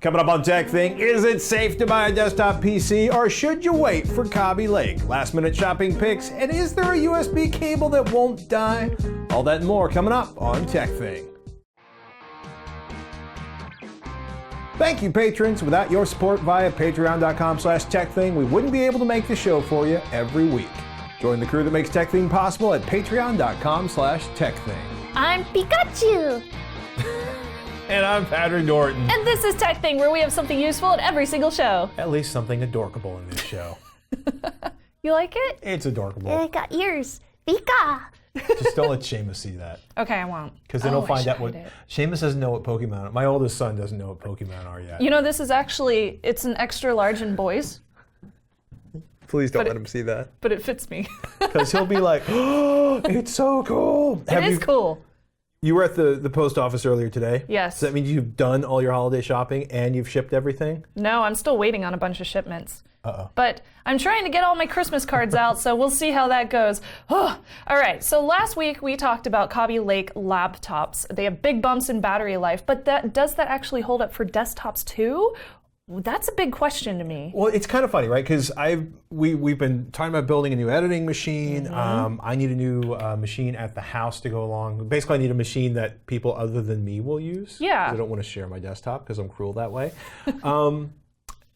Coming up on Tech Thing, is it safe to buy a desktop PC or should you wait for Kaby Lake? Last minute shopping picks, and is there a USB cable that won't die? All that and more coming up on Tech Thing. Thank you, patrons. Without your support via patreon.com/techthing, we wouldn't be able to make the show for you every week. Join the crew that makes Tech Thing possible at patreon.com/techthing. I'm Pikachu. And I'm Patrick Norton. And this is Tech Thing, where we have something useful in every single show. At least something adorkable in this show. You like it? It's adorkable. It got ears. Pika. Just don't let Seamus see that. Okay, I won't. Because then he'll find out what... Seamus doesn't know what Pokemon are. My oldest son doesn't know what Pokemon are yet. You know, this is actually, it's an extra large in boys. Please don't let him see that. But it fits me. Because he'll be like, oh, it's so cool. It is cool. You were at the post office earlier today? Yes. Does that mean you've done all your holiday shopping and you've shipped everything? No, I'm still waiting on a bunch of shipments. Uh-oh. But I'm trying to get all my Christmas cards out, so we'll see how that goes. All right, so last week we talked about Kaby Lake laptops. They have big bumps in battery life, but does that actually hold up for desktops too? That's a big question to me. Well, it's kind of funny, right? Because we've been talking about building a new editing machine. Mm-hmm. I need a new machine at the house to go along. Basically, I need a machine that people other than me will use. Yeah. I don't want to share my desktop because I'm cruel that way. And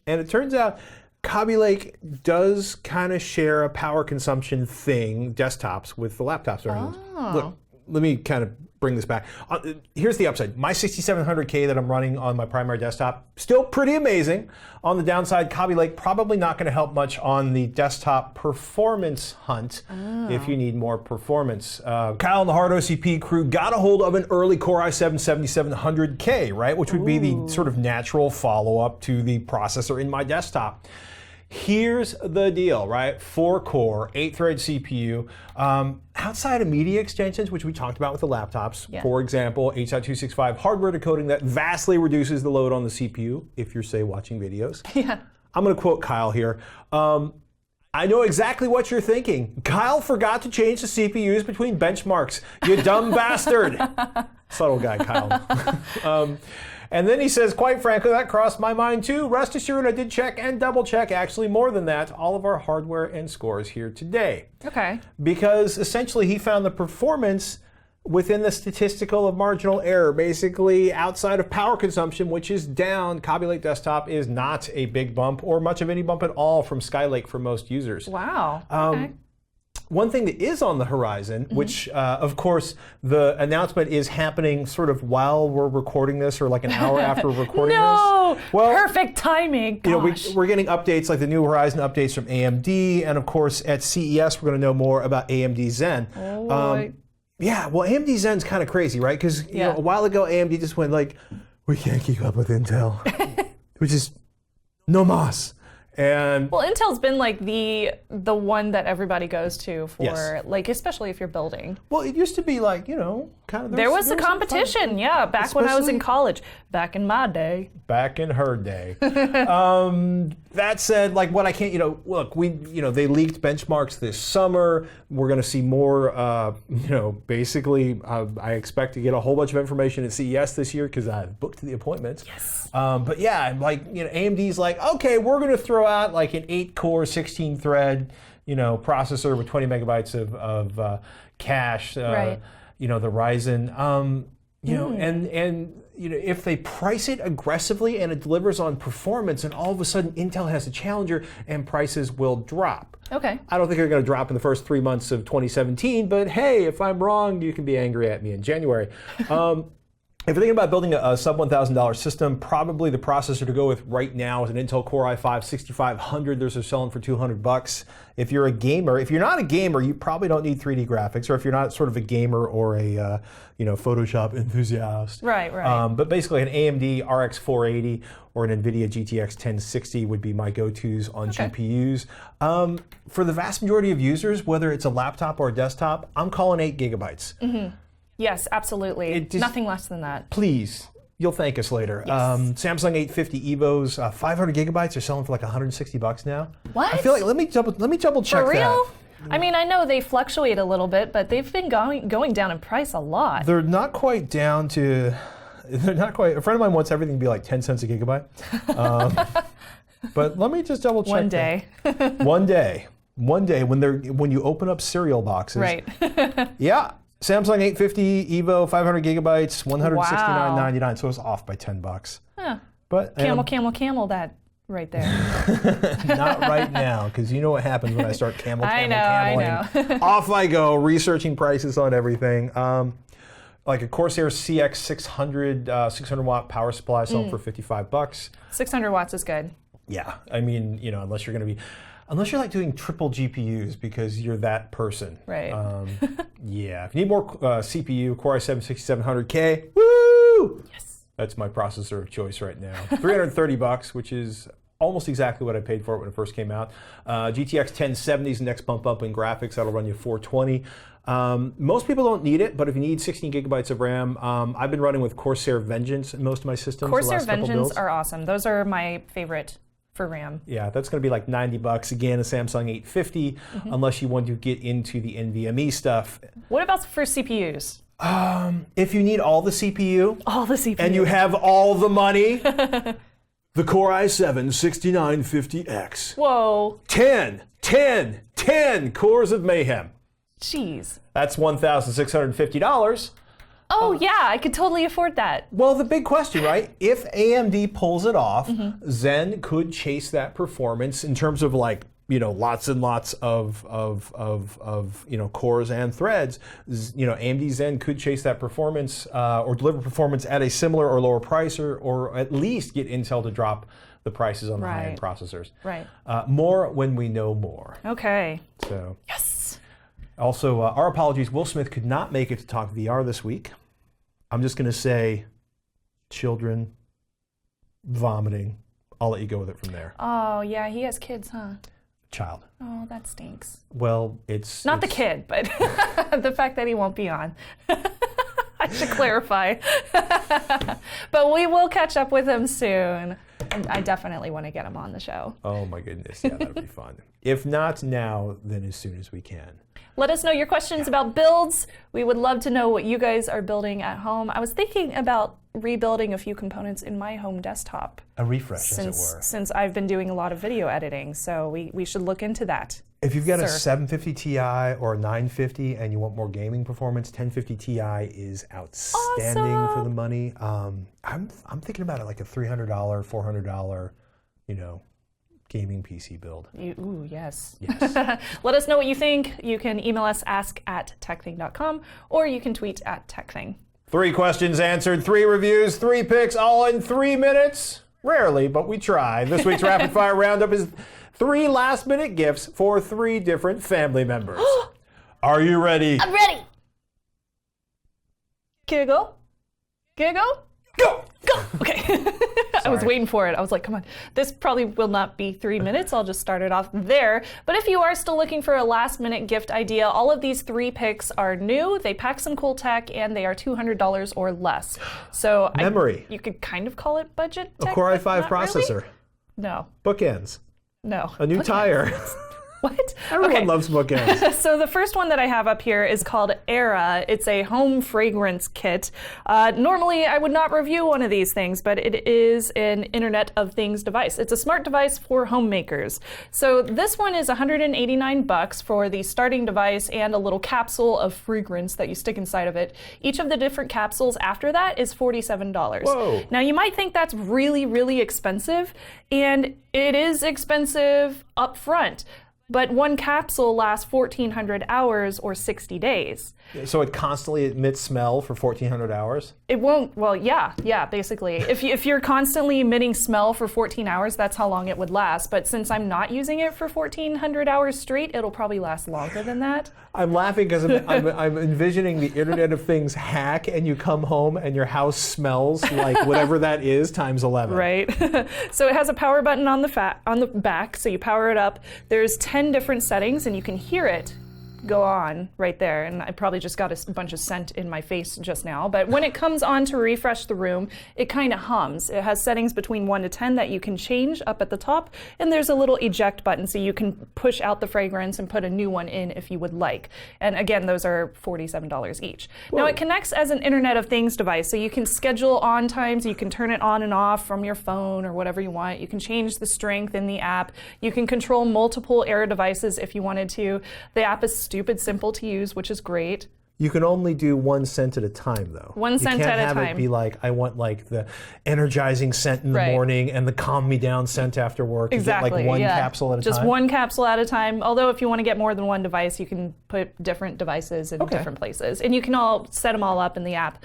it turns out Kaby Lake does kind of share a power consumption thing, desktops, with the laptops. Oh. Look, let me kind of bring this back. Here's the upside. My 6700K that I'm running on my primary desktop, still pretty amazing. On the downside, Kaby Lake probably not going to help much on the desktop performance hunt if you need more performance. Kyle and the HardOCP crew got a hold of an early Core i7-7700K, right? Which would be the sort of natural follow-up to the processor in my desktop. Here's the deal, right? 4-core, 8-thread CPU. Outside of media extensions, which we talked about with the laptops, for example, H.265 hardware decoding that vastly reduces the load on the CPU if you're, say, watching videos. Yeah. I'm going to quote Kyle here. I know exactly what you're thinking. Kyle forgot to change the CPUs between benchmarks. You dumb bastard. Subtle guy, Kyle. And then he says, quite frankly, that crossed my mind too. Rest assured, I did check and double check, actually more than that, all of our hardware and scores here today. Okay. Because essentially he found the performance within the statistical of marginal error, basically outside of power consumption, which is down. Kaby Lake desktop is not a big bump or much of any bump at all from Skylake for most users. Wow. Okay. One thing that is on the horizon, which, of course, the announcement is happening sort of while we're recording this, or like an hour after recording no! this. Well, perfect timing. Gosh. You know, we're getting updates like the new Horizon updates from AMD, and of course, at CES, we're going to know more about AMD Zen. Yeah, well, AMD Zen's kind of crazy, right? Because you know, a while ago, AMD just went like, we can't keep up with Intel, which is no mas. And well, Intel's been like the one that everybody goes to for, like, especially if you're building. Well, it used to be like, you know, kind of... There was a competition, back when I was in college. Back in my day. Back in her day. That said, like, what I can't, you know, look, they leaked benchmarks this summer. We're going to see more, basically, I expect to get a whole bunch of information at CES this year because I've booked the appointments. Yes. But yeah, like, you know, AMD's like, okay, we're going to throw out like an 8-core, 16-thread, processor with 20 megabytes of cache. Right. The Ryzen. And if they price it aggressively and it delivers on performance, and all of a sudden Intel has a challenger and prices will drop. Okay. I don't think they're going to drop in the first 3 months of 2017, but hey, if I'm wrong, you can be angry at me in January. If you're thinking about building a sub $1,000 system, probably the processor to go with right now is an Intel Core i5-6500. They're selling for $200. If you're a gamer, if you're not a gamer, you probably don't need 3D graphics, or if you're not sort of a gamer or a Photoshop enthusiast. Right. But basically, an AMD RX 480 or an NVIDIA GTX 1060 would be my go-tos on GPUs. For the vast majority of users, whether it's a laptop or a desktop, I'm calling 8 gigabytes. Mm-hmm. Yes, absolutely. Nothing less than that. Please, you'll thank us later. Yes. Samsung 850 EVOs, 500 gigabytes are selling for like $160 now. What? I feel like let me double check for real? that. I mean, I know they fluctuate a little bit, but they've been going down in price a lot. They're not quite down to They're not quite. A friend of mine wants everything to be like 10 cents a gigabyte. But let me just double check. One day. One day when you open up cereal boxes. Right. Yeah. Samsung 850 Evo 500 gigabytes, $169.99. So it's off by $10. Huh. But Camel that right there. not right now, because you know what happens when I start cameling. I know. Off I go, researching prices on everything. Like a Corsair CX 600 watt power supply selling for $55. 600 watts is good. Yeah, I mean, unless you're like doing triple GPUs because you're that person. Right. Yeah, if you need more CPU, Core i7-6700K, woo! Yes. That's my processor of choice right now. $330, which is almost exactly what I paid for it when it first came out. GTX 1070 is the next bump up in graphics. That'll run you $420. Most people don't need it, but if you need 16 gigabytes of RAM, I've been running with Corsair Vengeance in most of my systems. Corsair Vengeance are awesome. Those are my favorite for RAM. Yeah, that's going to be like $90. Again, a Samsung 850, unless you want to get into the NVMe stuff. What about for CPUs? If you need all the CPU, and you have all the money, the Core i7-6950X. Whoa. 10 cores of mayhem. Jeez. That's $1,650. Oh, yeah, I could totally afford that. Well, the big question, right? If AMD pulls it off, Zen could chase that performance in terms of like, lots and lots of cores and threads. AMD Zen could chase that performance or deliver performance at a similar or lower price, or at least get Intel to drop the prices on the high-end processors. Right. More when we know more. Okay. So. Yes. Also, our apologies. Will Smith could not make it to talk VR this week. I'm just going to say children, vomiting. I'll let you go with it from there. Oh, yeah, he has kids, huh? Child. Oh, that stinks. Well, it's... Not the kid, but the fact that he won't be on. I should clarify. But we will catch up with him soon. And I definitely want to get him on the show. Oh, my goodness. Yeah, that'll be fun. If not now, then as soon as we can. Let us know your questions about builds. We would love to know what you guys are building at home. I was thinking about rebuilding a few components in my home desktop. A refresh, as it were. Since I've been doing a lot of video editing, so we should look into that. If you've got a 750 Ti or a 950 and you want more gaming performance, 1050 Ti is outstanding for the money. I'm thinking about it like a $300, $400, gaming PC build. Ooh, yes. Let us know what you think. You can email us, ask@techthing.com, or you can tweet @techthing. 3 questions answered, 3 reviews, 3 picks, all in 3 minutes. Rarely, but we try. This week's Rapid Fire Roundup is 3 last-minute gifts for 3 different family members. Are you ready? I'm ready. Can I go? Can I go? Go! Go! Okay. I was waiting for it. I was like, come on. This probably will not be 3 minutes. I'll just start it off there. But if you are still looking for a last-minute gift idea, all of these 3 picks are new. They pack some cool tech, and they are $200 or less. So memory. You could kind of call it budget tech. A Core i5 processor. Really? No. Bookends. No. A new tire. What? Everyone loves bookends. So the first one that I have up here is called Aera. It's a home fragrance kit. Normally, I would not review one of these things, but it is an Internet of Things device. It's a smart device for homemakers. So this one is $189 for the starting device and a little capsule of fragrance that you stick inside of it. Each of the different capsules after that is $47. Whoa. Now, you might think that's really, really expensive, and it is expensive up front. But one capsule lasts 1,400 hours or 60 days. So it constantly emits smell for 1,400 hours? It won't, well, yeah, basically. If you're constantly emitting smell for 14 hours, that's how long it would last. But since I'm not using it for 1,400 hours straight, it'll probably last longer than that. I'm laughing because I'm envisioning the Internet of Things hack, and you come home and your house smells like whatever that is times 11. Right. So it has a power button on the back, so you power it up. There's 10 different settings, and you can hear it go on right there, and I probably just got a bunch of scent in my face just now, but when it comes on to refresh the room, it kind of hums. It has settings between 1 to 10 that you can change up at the top, and there's a little eject button so you can push out the fragrance and put a new one in if you would like. And again, those are $47 each. Whoa. Now it connects as an Internet of Things device, so you can schedule on times, you can turn it on and off from your phone or whatever you want. You can change the strength in the app. You can control multiple Aera devices if you wanted to. The app is stupid simple to use, which is great. You can only do 1 scent at a time, though. 1 scent at a time. You can't have it be like, I want like the energizing scent in the morning and the calm me down scent after work. Exactly. You get like 1 capsule at a time? Just 1 capsule at a time. Although if you want to get more than 1 device, you can put different devices in different places. And you can all set them all up in the app.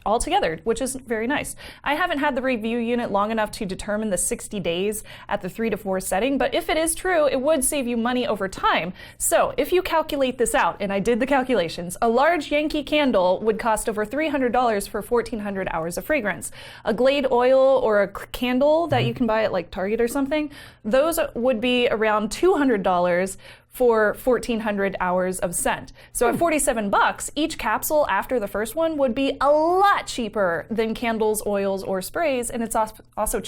All together, which is very nice. I haven't had the review unit long enough to determine the 60 days at the 3 to 4 setting, but if it is true, it would save you money over time. So if you calculate this out, and I did the calculations, a large Yankee candle would cost over $300 for 1,400 hours of fragrance. A Glade oil or a candle that you can buy at like Target or something, those would be around $200 for 1,400 hours of scent. So at $47, each capsule after the first one would be a lot cheaper than candles, oils, or sprays, and it's also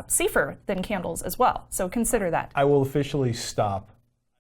safer than candles as well. So consider that. I will officially stop.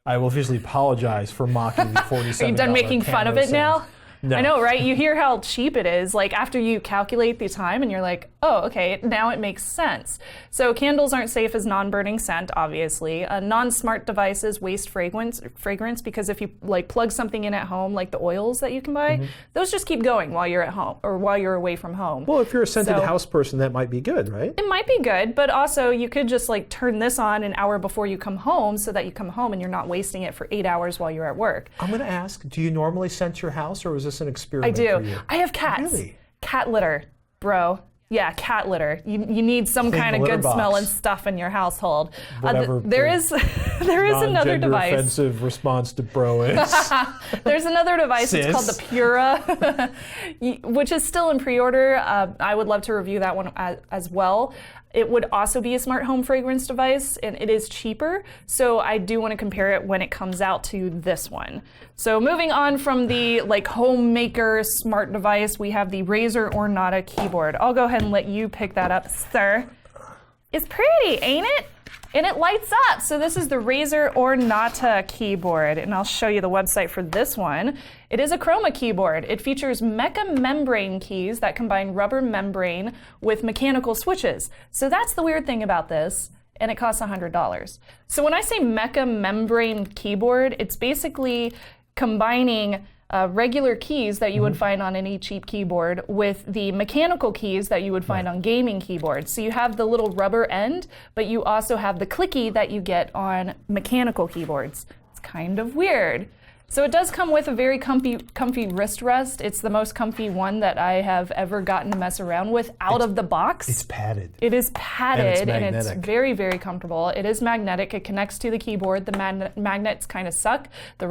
I will officially apologize for mocking the $47. Are you done making fun of it now? No. I know, right? You hear how cheap it is. Like after you calculate the time and you're like, oh, okay, now it makes sense. So candles aren't safe as non-burning scent, obviously. Non-smart devices waste fragrance because if you like plug something in at home, like the oils that you can buy, those just keep going while you're at home or while you're away from home. Well, if you're a scented house person, that might be good, right? It might be good, but also you could just like turn this on an hour before you come home so that you come home and you're not wasting it for 8 hours while you're at work. I'm going to ask, do you normally scent your house, or is this an experiment for you? I do. I have cats. Really? Cat litter, bro. Yeah, cat litter. You need some kind of good smelling stuff in your household. There is another device. Non-gender-offensive response to bro is. There's another device. It's called the Pura, which is still in pre-order. I would love to review that one as well. It would also be a smart home fragrance device, and it is cheaper. So I do want to compare it when it comes out to this one. So moving on from the like homemaker smart device, we have the Razer Ornata keyboard. I'll go ahead and let you pick that up, sir. It's pretty, ain't it? And it lights up. So this is the Razer Ornata keyboard, and I'll show you the website for this one. It is a Chroma keyboard. It features mecha-membrane keys that combine rubber membrane with mechanical switches. So that's the weird thing about this, and it costs $100. So when I say mecha-membrane keyboard, it's basically combining regular keys that you would find on any cheap keyboard with the mechanical keys that you would find on gaming keyboards. So you have the little rubber end, but you also have the clicky that you get on mechanical keyboards. It's kind of weird. So it does come with a very comfy wrist rest. It's the most comfy one that I have ever gotten to mess around with out of the box. It's padded. It is padded, and it's very, very comfortable. It is magnetic. It connects to the keyboard. The magnets kind of suck. The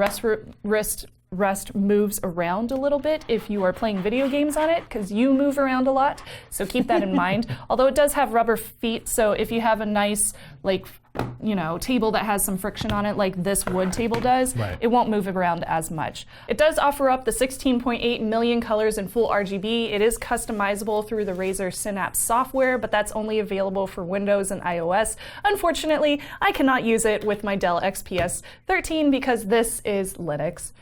rest moves around a little bit if you are playing video games on it, because you move around a lot, so keep that in mind. Although it does have rubber feet, so if you have a nice table that has some friction on it like this wood table does, it won't move around as much. It does offer up the 16.8 million colors in full RGB. It is customizable through the Razer Synapse software, but that's only available for Windows and iOS. Unfortunately, I cannot use it with my Dell XPS 13 because this is Linux.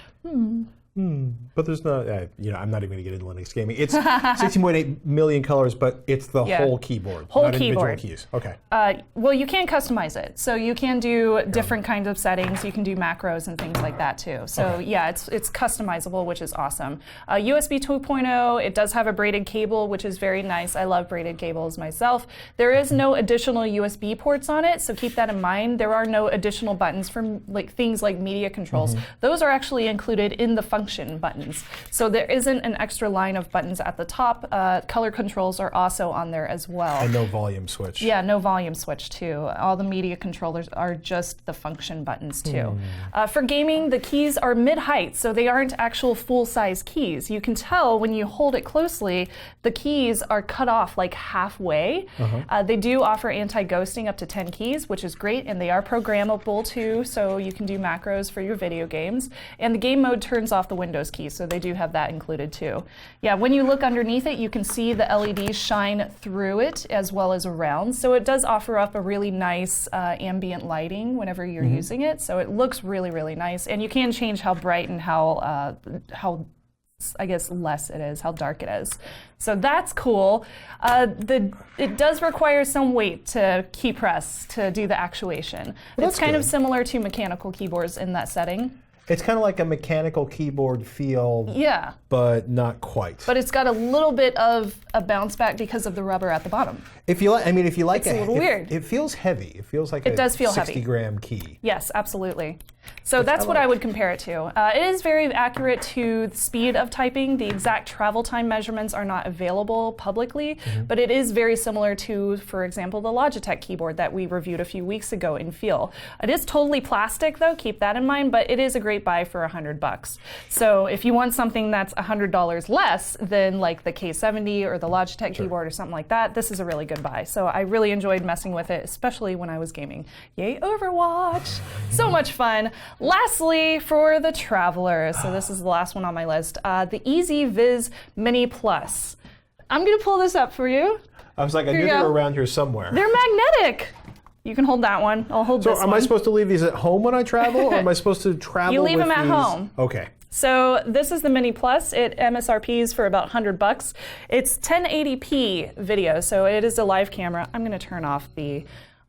But there's no, I'm not even going to get into Linux gaming. It's 16.8 million colors, but it's the whole keyboard, whole not keyboard. individual keys. Okay. Well, you can customize it. So you can do different kinds of settings. You can do macros and things like that too. So yeah, it's customizable, which is awesome. USB 2.0, it does have a braided cable, which is very nice. I love braided cables myself. There is no additional USB ports on it, so keep that in mind. There are no additional buttons for things like media controls. Those are actually included in the function function buttons. So there isn't an extra line of buttons at the top. Color controls are also on there as well. And no volume switch. Yeah, no volume switch too. All the media controllers are just the function buttons too. For gaming, the keys are mid-height, so they aren't actual full-size keys. You can tell when you hold it closely, the keys are cut off like halfway. They do offer anti-ghosting up to 10 keys, which is great, and they are programmable too, so you can do macros for your video games. And the game mode turns off the Windows key, so they do have that included too. Yeah, when you look underneath it, you can see the LEDs shine through it as well as around, so it does offer up a really nice ambient lighting whenever you're using it, so it looks really, really nice. And you can change how bright and how I guess less it is, how dark it is. So that's cool. It does require some weight to key press to do the actuation. It's kind of similar to mechanical keyboards in that setting. It's kind of like a mechanical keyboard feel, but not quite. But it's got a little bit of a bounce back because of the rubber at the bottom. If you like, I mean, if you like it's a little weird. It feels heavy. It feels like it does feel 60-gram key. Yes, absolutely. So that's what I would compare it to. It is very accurate to the speed of typing. The exact travel time measurements are not available publicly, but it is very similar to, for example, the Logitech keyboard that we reviewed a few weeks ago in feel. It is totally plastic though, keep that in mind, but it is a great buy for $100. So if you want something that's $100 less than like the K70 or the Logitech keyboard or something like that, this is a really good buy. So I really enjoyed messing with it, especially when I was gaming. Yay, Overwatch! So much fun. Lastly, for the traveler, so this is the last one on my list, the EZViz Mini Plus. I'm going to pull this up for you. I was like, I knew they were around here somewhere. They're magnetic. You can hold that one. I'll hold this one. So am I supposed to leave these at home when I travel, or am I supposed to travel with these? You leave them at home. Okay. So this is the Mini Plus. It MSRPs for about $100. It's 1080p video, so it is a live camera. I'm going to turn off the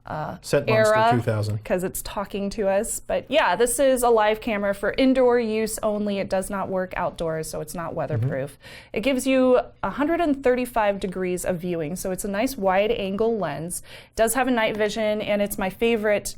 Aera 2000 because it's talking to us. But yeah, this is a live camera for indoor use only. It does not work outdoors, so it's not weatherproof. It gives you 135 degrees of viewing, so it's a nice wide angle lens. It does have a night vision, and it's my favorite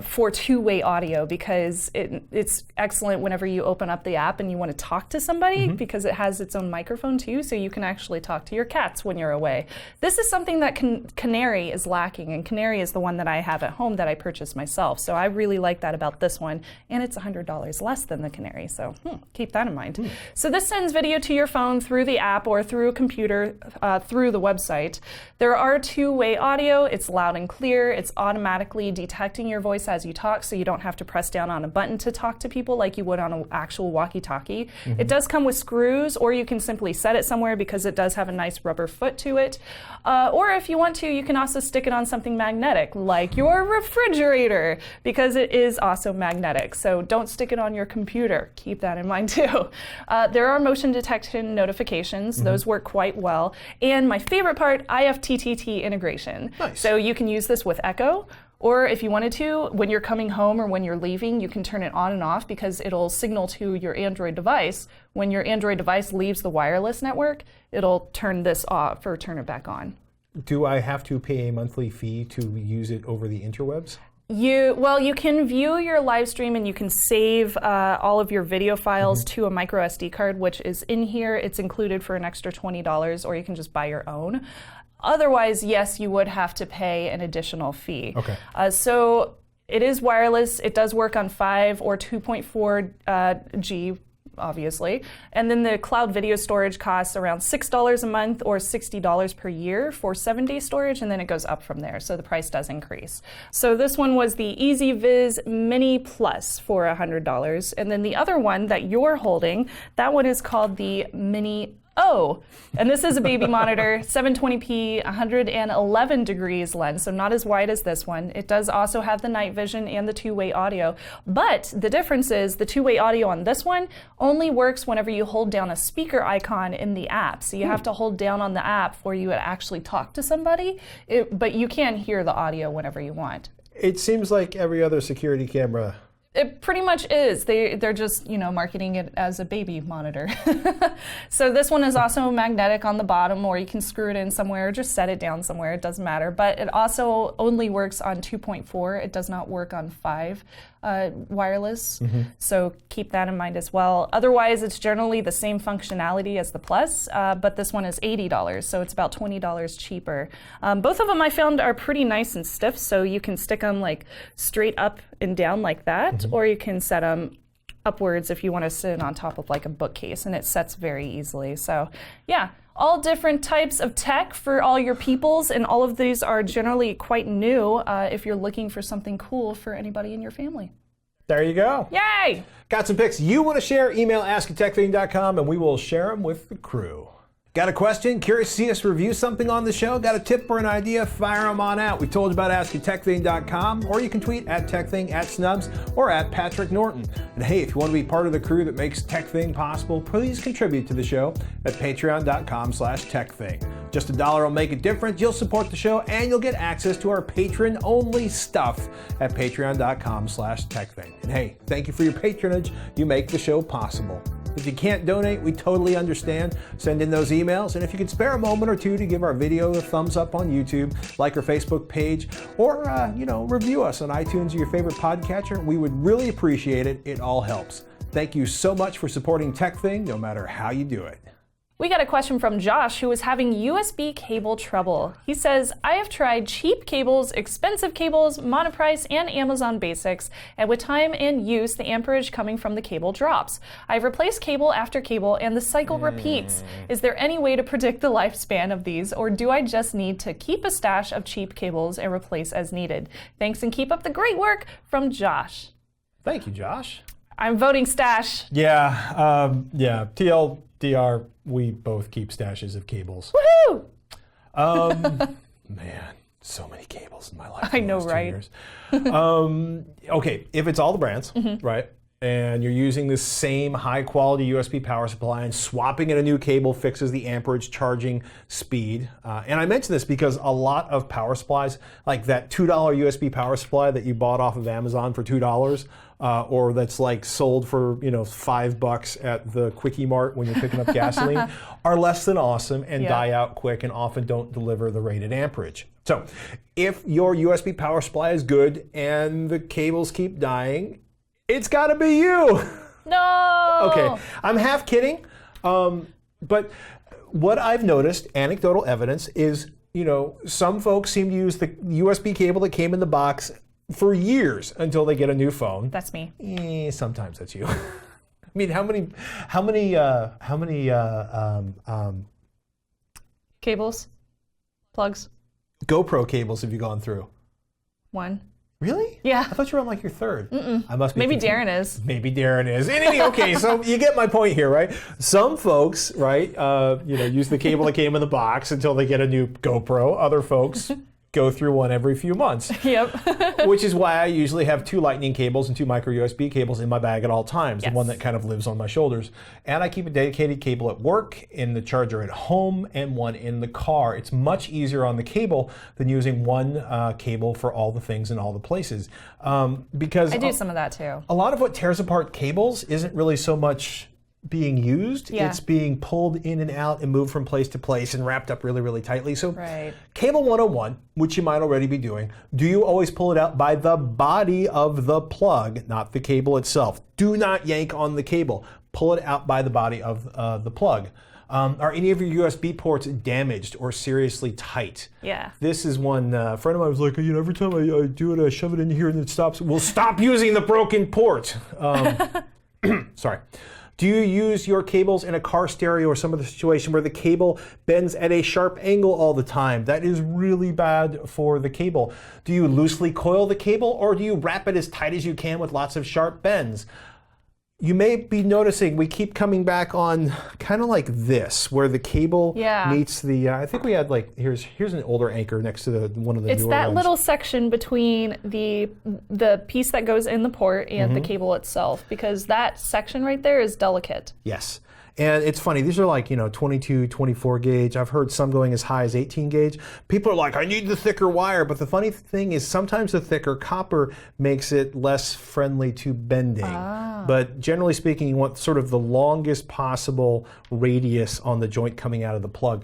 for two-way audio because it's excellent whenever you open up the app and you want to talk to somebody because it has its own microphone too, so you can actually talk to your cats when you're away. This is something that Canary is lacking, and Canary is the one that I have at home that I purchased myself. So I really like that about this one. And it's $100 less than the Canary. So keep that in mind. So this sends video to your phone through the app or through a computer, through the website. There are two-way audio. It's loud and clear. It's automatically detecting your voice as you talk, so you don't have to press down on a button to talk to people like you would on an actual walkie-talkie. It does come with screws, or you can simply set it somewhere because it does have a nice rubber foot to it. Or if you want to, you can also stick it on something magnetic, like your refrigerator, because it is also magnetic. So don't stick it on your computer. Keep that in mind too. There are motion detection notifications. Those work quite well. And my favorite part, IFTTT integration. Nice. So you can use this with Echo, or if you wanted to, when you're coming home or when you're leaving, you can turn it on and off because it'll signal to your Android device. When your Android device leaves the wireless network, it'll turn this off or turn it back on. Do I have to pay a monthly fee to use it over the interwebs? Well, you can view your live stream and you can save all of your video files to a micro SD card, which is in here. It's included for an extra $20, or you can just buy your own. Otherwise, yes, you would have to pay an additional fee. Okay. So it is wireless. It does work on 5 or 2.4 G, obviously. And then the cloud video storage costs around $6 a month or $60 per year for 7-day storage, and then it goes up from there. So the price does increase. So this one was the EZViz Mini Plus for $100. And then the other one that you're holding, that one is called the Mini O. And this is a baby monitor, 720p, 111 degrees lens, so not as wide as this one. It does also have the night vision and the two-way audio, but the difference is the two-way audio on this one only works whenever you hold down a speaker icon in the app. So you have to hold down on the app for you to actually talk to somebody, but you can hear the audio whenever you want. It seems like every other security camera It pretty much is. They're just, marketing it as a baby monitor. So this one is also magnetic on the bottom, or you can screw it in somewhere, or just set it down somewhere. It doesn't matter. But it also only works on 2.4. It does not work on 5 wireless. So keep that in mind as well. Otherwise, it's generally the same functionality as the Plus, but this one is $80, so it's about $20 cheaper. Both of them I found are pretty nice and stiff, so you can stick them like straight up and down like that, or you can set them upwards if you want to sit on top of like a bookcase, and it sets very easily. So yeah, all different types of tech for all your peoples, and all of these are generally quite new if you're looking for something cool for anybody in your family. There you go. Yay! Got some pics you want to share? Email ask@techthing.com and we will share them with the crew. Got a question? Curious to see us review something on the show? Got a tip or an idea? Fire them on out. We told you about ask@techthing.com, or you can tweet @techthing, @snubs, or @Patrick Norton. And hey, if you want to be part of the crew that makes TechThing possible, please contribute to the show at patreon.com/techthing. Just $1 will make a difference. You'll support the show, and you'll get access to our patron-only stuff at patreon.com/techthing. And hey, thank you for your patronage. You make the show possible. If you can't donate, we totally understand. Send in those emails, and if you could spare a moment or two to give our video a thumbs up on YouTube, like our Facebook page, or review us on iTunes or your favorite podcatcher, we would really appreciate it. It all helps. Thank you so much for supporting TechThing, no matter how you do it. We got a question from Josh, who is having USB cable trouble. He says, I have tried cheap cables, expensive cables, Monoprice, and Amazon Basics, and with time and use, the amperage coming from the cable drops. I've replaced cable after cable, and the cycle repeats. Is there any way to predict the lifespan of these, or do I just need to keep a stash of cheap cables and replace as needed? Thanks, and keep up the great work, from Josh. Thank you, Josh. I'm voting stash. Yeah, TLDR, we both keep stashes of cables. Woohoo! Man, so many cables in my life. I know, right? Okay, if it's all the brands, right, and you're using the same high-quality USB power supply, and swapping in a new cable fixes the amperage charging speed. And I mention this because a lot of power supplies, like that $2 USB power supply that you bought off of Amazon for $2, or that's like sold for $5 at the Quickie Mart when you're picking up gasoline, are less than awesome and die out quick and often don't deliver the rated amperage. So if your USB power supply is good and the cables keep dying, it's got to be you. No. Okay, I'm half kidding, but what I've noticed, anecdotal evidence, is some folks seem to use the USB cable that came in the box for years until they get a new phone. That's me. Sometimes that's you. I mean, how many Cables? Plugs? GoPro cables have you gone through? 1. Really? Yeah. I thought you were on like your 3rd. I must be Maybe confused. Darren is. Maybe Darren is. Okay, so you get my point here, right? Some folks, right, use the cable that came in the box until they get a new GoPro. Other folks go through one every few months. Yep. Which is why I usually have 2 lightning cables and 2 micro USB cables in my bag at all times. Yes. The one that kind of lives on my shoulders. And I keep a dedicated cable at work, in the charger at home, and one in the car. It's much easier on the cable than using one cable for all the things in all the places. Because I do some of that too. a lot of what tears apart cables isn't really so much being used. Yeah. It's being pulled in and out and moved from place to place and wrapped up really, really tightly. So Right. Cable 101, which you might already be doing, do you always pull it out by the body of the plug, not the cable itself? Do not yank on the cable. Pull it out by the body of the plug. Are any of your USB ports damaged or seriously tight? Yeah. This is one friend of mine was like, every time I do it, I shove it in here and it stops. Well, stop using the broken port. Sorry. Do you use your cables in a car stereo or some other situation where the cable bends at a sharp angle all the time? That is really bad for the cable. Do you loosely coil the cable, or do you wrap it as tight as you can with lots of sharp bends? You may be noticing we keep coming back on kind of like this, where the cable meets the, I think we had like, here's an older anchor next to one of the It's newer that ones. little section between the piece that goes in the port and the cable itself, because that section right there is delicate. Yes. And it's funny, these are like, 22, 24 gauge. I've heard some going as high as 18 gauge. People are like, I need the thicker wire. But the funny thing is sometimes the thicker copper makes it less friendly to bending. But generally speaking, you want sort of the longest possible radius on the joint coming out of the plug.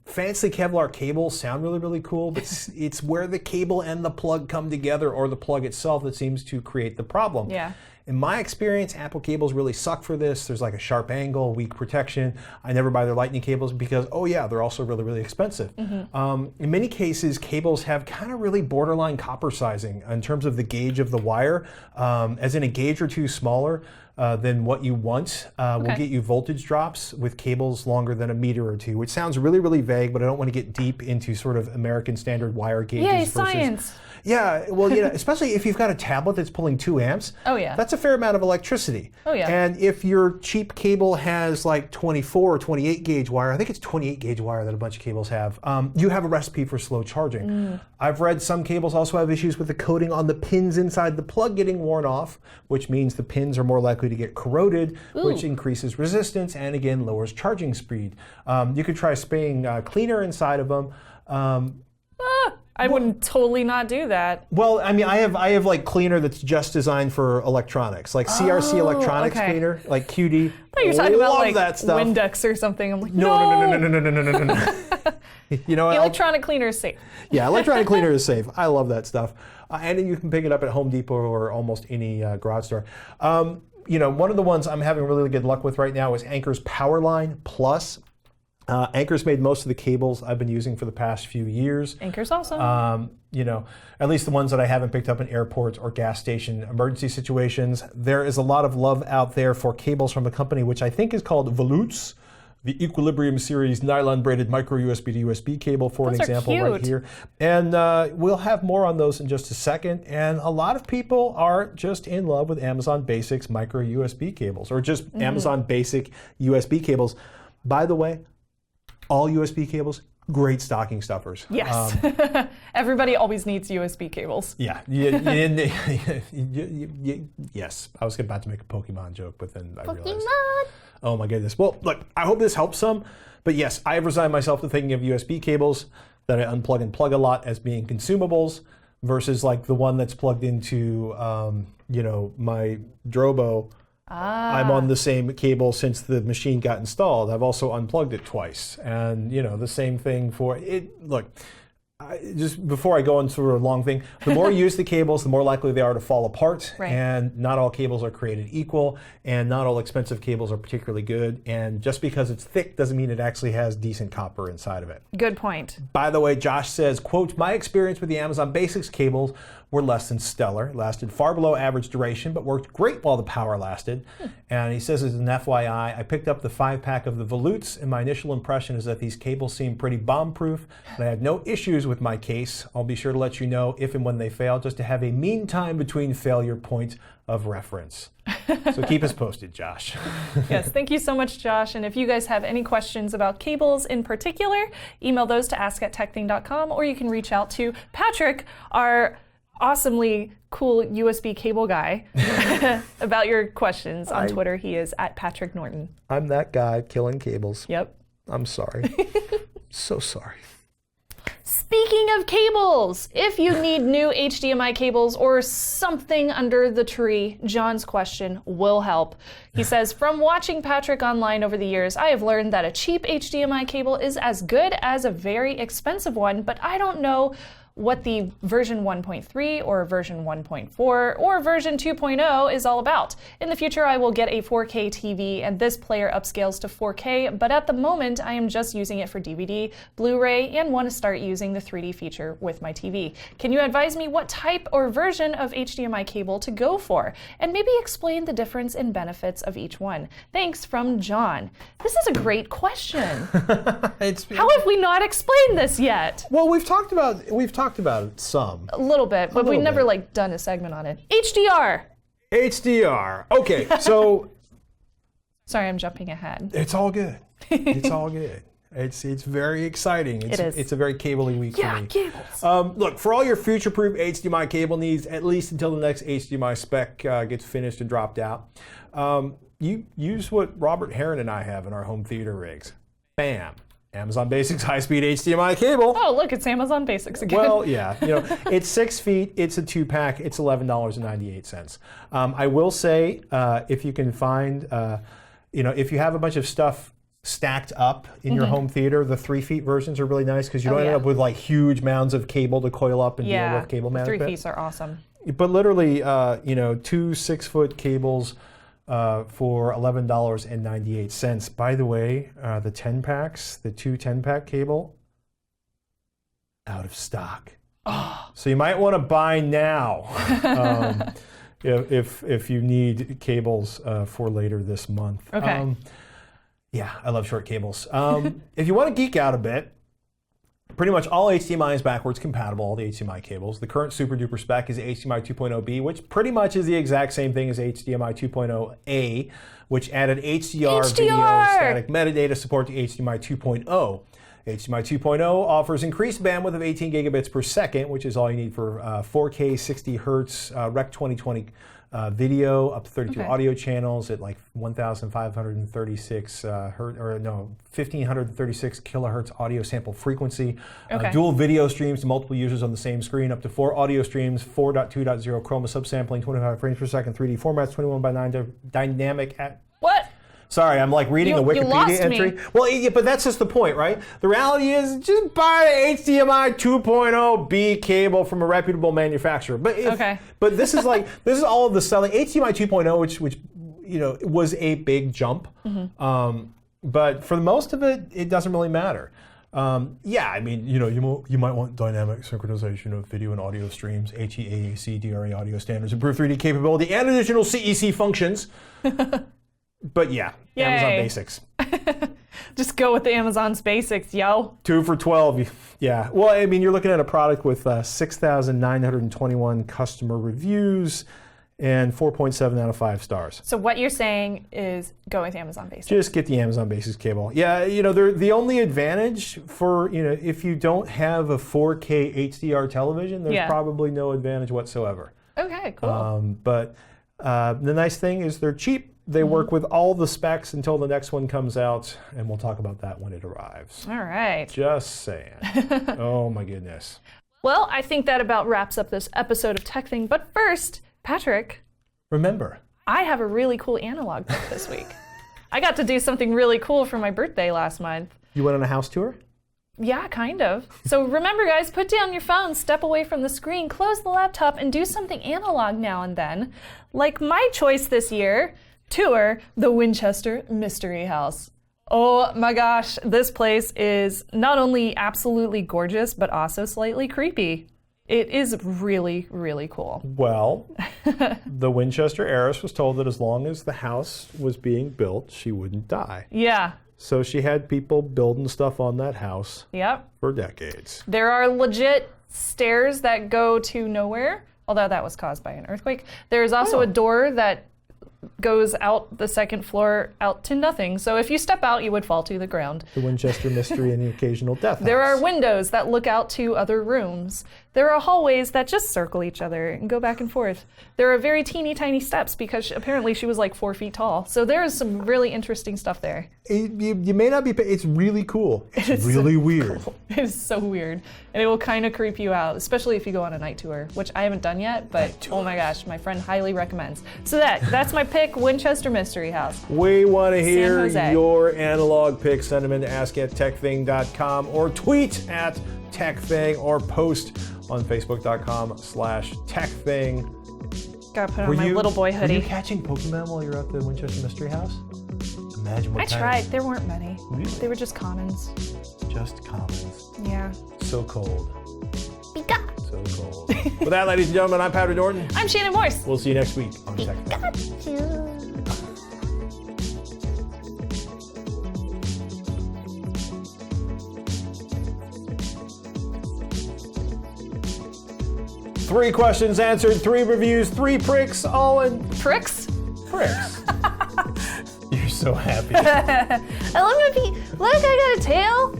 Fancy Kevlar cables sound really, really cool, but it's where the cable and the plug come together, or the plug itself, that seems to create the problem. Yeah. In my experience, Apple cables really suck for this. There's like a sharp angle, weak protection. I never buy their Lightning cables because, they're also really, really expensive. In many cases, cables have kind of really borderline copper sizing in terms of the gauge of the wire. As in a gauge or two smaller than what you want will get you voltage drops with cables longer than a meter or two, which sounds really, really vague, but I don't want to get deep into sort of American standard wire gauges. Yay, science! Yeah, well, especially if you've got a tablet that's pulling 2 amps. Oh, yeah. That's a fair amount of electricity. Oh, yeah. And if your cheap cable has like 24 or 28 gauge wire, I think it's 28 gauge wire that a bunch of cables have, you have a recipe for slow charging. I've read some cables also have issues with the coating on the pins inside the plug getting worn off, which means the pins are more likely to get corroded, which increases resistance and again lowers charging speed. You could try spraying cleaner inside of them. I would totally not do that. Well, I mean, I have like cleaner that's just designed for electronics, like CRC electronics cleaner, like QD. I thought you were talking about like that stuff. Windex or something. I'm like, no. Electronic cleaner is safe. Yeah, electronic cleaner is safe. I love that stuff. And you can pick it up at Home Depot or almost any garage store. One of the ones I'm having really good luck with right now is Anker's Powerline Plus. Anker's made most of the cables I've been using for the past few years. Anker's awesome. At least the ones that I haven't picked up in airports or gas station emergency situations. There is a lot of love out there for cables from a company which I think is called Volutes, the Equilibrium series nylon braided micro USB to USB cable, for an example right here. And we'll have more on those in just a second. And a lot of people are just in love with Amazon Basics micro USB cables, or just Amazon Basic USB cables. By the way, all USB cables, great stocking stuffers. Yes. Everybody always needs USB cables. Yeah. Yes. I was about to make a Pokemon joke, but then I realized. Oh my goodness. Well, look, I hope this helps some. But yes, I have resigned myself to thinking of USB cables that I unplug and plug a lot as being consumables versus like the one that's plugged into, my Drobo. I'm on the same cable since the machine got installed. I've also unplugged it twice. And, the same thing for it. Look, just before I go into a long thing, the more you use the cables, the more likely they are to fall apart. Right. And not all cables are created equal, and not all expensive cables are particularly good. And just because it's thick doesn't mean it actually has decent copper inside of it. Good point. By the way, Josh says, quote, my experience with the Amazon Basics cables were less than stellar. It lasted far below average duration, but worked great while the power lasted. And he says, as an FYI, I picked up the 5-pack of the Volutes, and my initial impression is that these cables seem pretty bomb-proof, and I had no issues with my case. I'll be sure to let you know if and when they fail, just to have a mean time between failure point of reference. So keep us posted, Josh. Yes, thank you so much, Josh. And if you guys have any questions about cables in particular, email those to ask@techthing.com, or you can reach out to Patrick, our awesomely cool USB cable guy, about your questions on Twitter. He is @PatrickNorton. I'm that guy killing cables. Yep. I'm sorry. So sorry. Speaking of cables, if you need new HDMI cables or something under the tree, John's question will help. He says, from watching Patrick online over the years, I have learned that a cheap HDMI cable is as good as a very expensive one, but I don't know what the version 1.3 or version 1.4 or version 2.0 is all about. In the future, I will get a 4K TV and this player upscales to 4K, but at the moment, I am just using it for DVD, Blu-ray, and want to start using the 3D feature with my TV. Can you advise me what type or version of HDMI cable to go for? And maybe explain the difference and benefits of each one. Thanks, from John. This is a great question. How have we not explained this yet? Well, we've talked about it some. A little bit, but we've never done a segment on it. HDR. Okay, so sorry, I'm jumping ahead. It's all good. It's all good. It's very exciting. It's a very cable-y week for me. Cables. Look, for all your future-proof HDMI cable needs, at least until the next HDMI spec gets finished and dropped out, you use what Robert Heron and I have in our home theater rigs. Bam. Amazon Basics high-speed HDMI cable. Oh, look, it's Amazon Basics again. Well, yeah, it's 6 feet, it's a 2-pack, it's $11.98. I will say, if you can find, if you have a bunch of stuff stacked up in your home theater, the 3 feet versions are really nice because you don't end up with like huge mounds of cable to coil up and deal with cable management. 3 feet are awesome. But literally, 2 6-foot cables for $11.98. By the way, the 10 packs, the 2 10-pack cable, out of stock. Oh. So you might want to buy now if you need cables for later this month. Okay. Yeah, I love short cables. If you want to geek out a bit, pretty much all HDMI is backwards compatible, all the HDMI cables. The current super duper spec is HDMI 2.0B, which pretty much is the exact same thing as HDMI 2.0A, which added HDR video static metadata support to HDMI 2.0. HDMI 2.0 offers increased bandwidth of 18 gigabits per second, which is all you need for 4K 60 hertz Rec 2020 video, up to 32 audio channels at like 1,536 1,536 kilohertz audio sample frequency. Dual video streams to multiple users on the same screen, up to 4 audio streams, 4.2.0 Chroma subsampling, 25 frames per second, 3D formats, 21 by 9 dynamic. What? Sorry, I'm like reading a Wikipedia entry. Me. Well, yeah, but that's just the point, right? The reality is just buy an HDMI 2.0B cable from a reputable manufacturer. But but this is all of the selling HDMI 2.0, which was a big jump. But for most of it, it doesn't really matter. You might want dynamic synchronization of video and audio streams, HEAAC, DRA audio standards, improved 3D capability, and additional CEC functions. But yeah, Yay. Amazon Basics. Just go with the Amazon's Basics, yo. 2 for $12. Yeah. Well, I mean, you're looking at a product with 6,921 customer reviews and 4.7 out of 5 stars. So what you're saying is go with Amazon Basics. Just get the Amazon Basics cable. Yeah, they're the only advantage for, if you don't have a 4K HDR television, there's probably no advantage whatsoever. Okay, cool. But the nice thing is they're cheap. They work with all the specs until the next one comes out, and we'll talk about that when it arrives. All right. Just saying. Oh my goodness. Well, I think that about wraps up this episode of Tech Thing. But first, Patrick. Remember, I have a really cool analog pick this week. I got to do something really cool for my birthday last month. You went on a house tour? Yeah, kind of. So remember, guys, put down your phone, step away from the screen, close the laptop, and do something analog now and then. Like my choice this year, tour the Winchester Mystery House. Oh my gosh, this place is not only absolutely gorgeous, but also slightly creepy. It is really, really cool. Well, the Winchester heiress was told that as long as the house was being built, she wouldn't die. Yeah. So she had people building stuff on that house for decades. There are legit stairs that go to nowhere, although that was caused by an earthquake. There is also a door that goes out the second floor out to nothing. So if you step out, you would fall to the ground. The Winchester Mystery and the occasional death house. There are windows that look out to other rooms. There are hallways that just circle each other and go back and forth. There are very teeny tiny steps because apparently she was like 4 feet tall. So there is some really interesting stuff there. You may not be, it's really cool. It's really weird. Cool. It is so weird. And it will kind of creep you out, especially if you go on a night tour, which I haven't done yet, but oh my gosh, my friend highly recommends. So that's my pick, Winchester Mystery House. We want to hear your analog pick. Send them in to ask@techthing.com or tweet at techthing or post on facebook.com/techthing. Gotta put on my little boy hoodie. Were you catching Pokemon while you were at the Winchester Mystery House? Imagine what I tried. There weren't many. Really? They were just commons. Just commons. Yeah. So cold. Pika. So cold. With that, ladies and gentlemen, I'm Patrick Norton. I'm Shannon Morse. We'll see you next week on Tech Thing. Pikachu. 3 questions answered, 3 reviews, 3 pricks, all in... Pricks? Pricks. You're so happy. Look, I got a tail.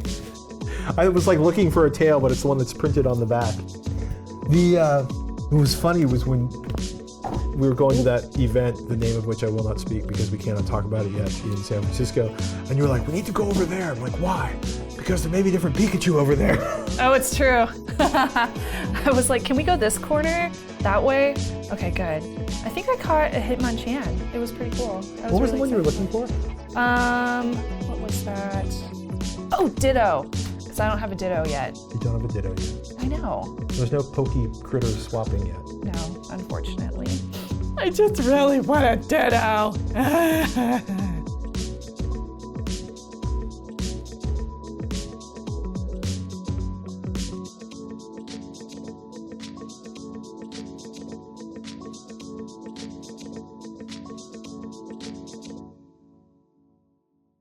I was like looking for a tail, but it's the one that's printed on the back. It was funny was when we were going to that event, the name of which I will not speak because we cannot talk about it yet, in San Francisco. And you were like, we need to go over there. I'm like, why? Because there may be different Pikachu over there. Oh, it's true. I was like, can we go this corner? That way? Okay, good. I think I caught a Hitmonchan. It was pretty cool. What was the one you were looking for? What was that? Oh, Ditto. Because I don't have a Ditto yet. You don't have a Ditto yet. I know. There's no Poke Critter swapping yet. No, unfortunately. I just really want a Ditto.